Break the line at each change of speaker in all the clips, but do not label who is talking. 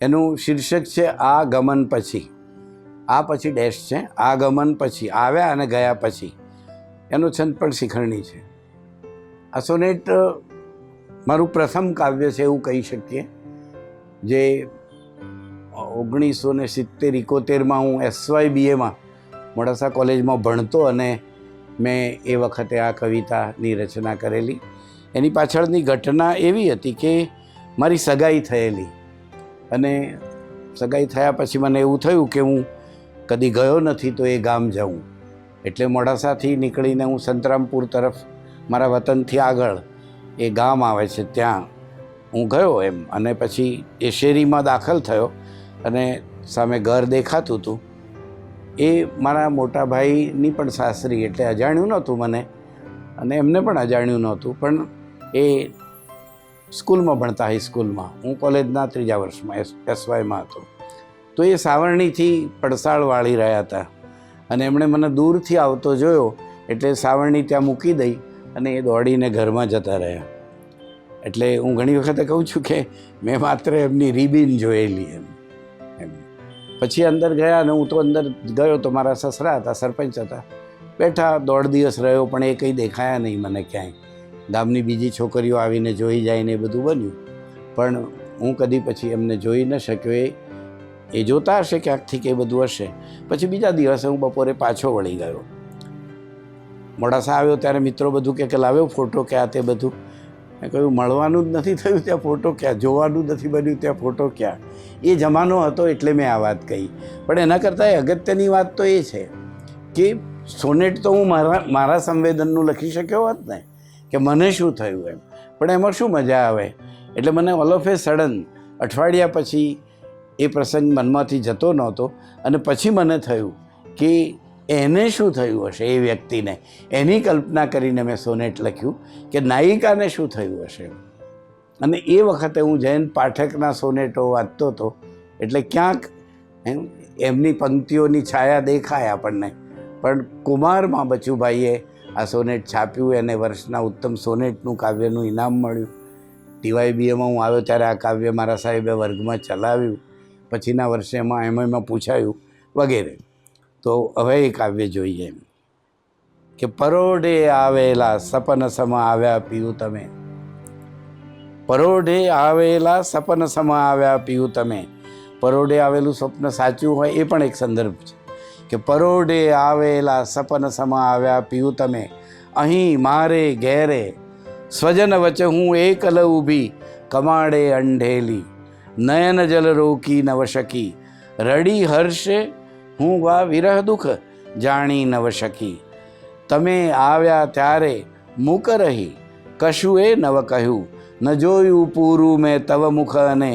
એનું શીર્ષક છે આ ગમન પછી. આ પછી ડેશ છે, આ ગમન પછી, આવ્યા અને ગયા પછી. એનો છંદ પણ શિખરણી છે. આ સોનેટ મારું પ્રથમ કાવ્ય છે એવું કહી શકીએ, જે 1970-71 હું SYBAમાં મોડાસા કોલેજમાં ભણતો અને મેં એ વખતે આ કવિતાની રચના કરેલી. એની પાછળની ઘટના એવી હતી કે મારી સગાઈ થયેલી, અને સગાઈ થયા પછી મને એવું થયું કે હું કદી ગયો નથી તો એ ગામ જાઉં. એટલે મોડાસાથી નીકળીને હું સંતરામપુર તરફ, મારા વતનથી આગળ એ ગામ આવે છે ત્યાં હું ગયો એમ. અને પછી એ શેરીમાં દાખલ થયો અને સામે ઘર દેખાતું હતું. એ મારા મોટા ભાઈની પણ સાસરી, એટલે અજાણ્યું નહોતું મને અને એમને પણ અજાણ્યું નહોતું. પણ એ સ્કૂલમાં ભણતા, હાઈસ્કૂલમાં, હું કોલેજના 3જા વર્ષમાં SYમાં હતો. તો એ સાવરણીથી પડસાળ વાળી રહ્યા હતા અને એમણે મને દૂરથી આવતો જોયો એટલે સાવરણી ત્યાં મૂકી દઈ અને એ દોડીને ઘરમાં જતા રહ્યા. એટલે હું ઘણી વખતે કહું છું કે મેં માત્ર એમની રિબીન જોયેલી એમ. પછી અંદર ગયા અને હું તો અંદર ગયો તો મારા સસરા હતા, સરપંચ હતા, બેઠા. 1.5 દિવસ રહ્યો પણ એ કંઈ દેખાયા નહીં મને ક્યાંય. ગામની બીજી છોકરીઓ આવીને જોઈ જાય ને એ બધું બન્યું, પણ હું કદી પછી એમને જોઈ ન શક્યો. એ જોતા હશે ક્યાંકથી કે એ બધું હશે. પછી બીજા દિવસે હું બપોરે પાછો વળી ગયો. મોડાસા આવ્યો ત્યારે મિત્રો બધું કે લાવ્યો ફોટો, કે આ તે બધું. મેં કહ્યું મળવાનું જ નથી થયું ત્યાં ફોટો ક્યાં, જોવાનું નથી બન્યું ત્યાં ફોટો ક્યાં. એ જમાનો હતો એટલે મેં આ વાત કહી. પણ એના કરતાં અગત્યની વાત તો એ છે કે સોનેટ તો હું મારા સંવેદનનું લખી શક્યો હોત ને, કે મને શું થયું એમ. પણ એમાં શું મજા આવે. એટલે મને ઓલ ઓફ એ સડન અઠવાડિયા પછી એ પ્રસંગ મનમાંથી જતો નહોતો અને પછી મને થયું કે એને શું થયું હશે, એ વ્યક્તિને. એની કલ્પના કરીને મેં સોનેટ લખ્યું કે નાયિકાને શું થયું હશે. અને એ વખતે હું જયંત પાઠકના સોનેટો વાંચતો હતો એટલે ક્યાંક એમની પંક્તિઓની છાયા દેખાય આપણને. પણ કુમારમાં બચુભાઈએ આ સોનેટ છાપ્યું, એને વર્ષના ઉત્તમ સોનેટનું કાવ્યનું ઇનામ મળ્યું. TYBAમાં હું આવ્યો ત્યારે આ કાવ્ય મારા સાહેબે વર્ગમાં ચલાવ્યું. પછીના વર્ષે એમાં પૂછાયું વગેરે. તો હવે એ કાવ્ય જોઈએ એમ કે પરોઢે આવેલા સપન સમા આવ્યા પીયું તમે. પરોઢે આવેલા સપન સમા આવ્યા પીયું તમે. પરોઢે આવેલું સ્વપ્ન સાચું હોય એ પણ એક સંદર્ભ છે કે પરોઢે આવેલા સપન સમા આવ્યા પીયું તમે. અહીં મારે ઘેરે સ્વજન વચ્ચે હું એકલ ઊભી, કમાડે અંઢેલી, નયન જલ રોકી નવ શકી, રડી હર્ષે હું વા વિરહ દુઃખ જાણી નવ શકી. તમે આવ્યા ત્યારે મૂક રહી, કશું એ નવ કહ્યું, ન જોયું પૂરું મેં તવ મુખ અને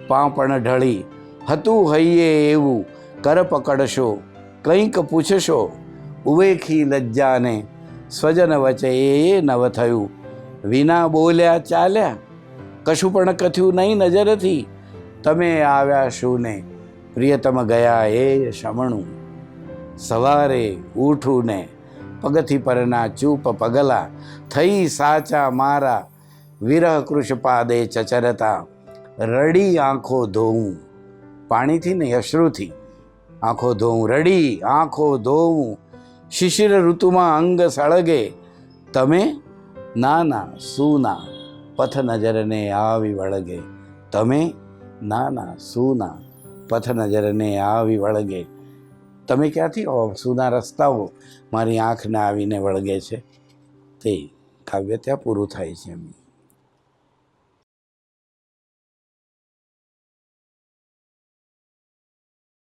પાંપણ ઢળી. હતું હૈયે એવું કર પકડશો, કંઈક પૂછશો ઉવેખી લજ્જાને, સ્વજન વચ્ચે એ નવ થયું, વિના બોલ્યા ચાલ્યા, કશું પણ કથ્યું નહીં નજરથી. તમે આવ્યા શું ને પ્રિયતમ ગયા એ શમણું. સવારે ઉઠું ને પગથી પરના ચૂપ પગલા, થઈ સાચા મારા વિરહ કૃષપાદે ચચરતા. રડી આંખો ધોવું, પાણીથી ને અશ્રુથી આંખો ધોવું, રડી આંખો ધોવું, શિશિર ઋતુમાં અંગ સળગે. તમે નાના સૂના પથ નજરને આવી વળગે. તમે નાના સૂના પથ નજરને આવી વળગે. તમે ક્યાંથી સૂના રસ્તાઓ મારી આંખને આવીને વળગે છે. તે કાવ્ય ત્યાં પૂરું થાય છે એમ.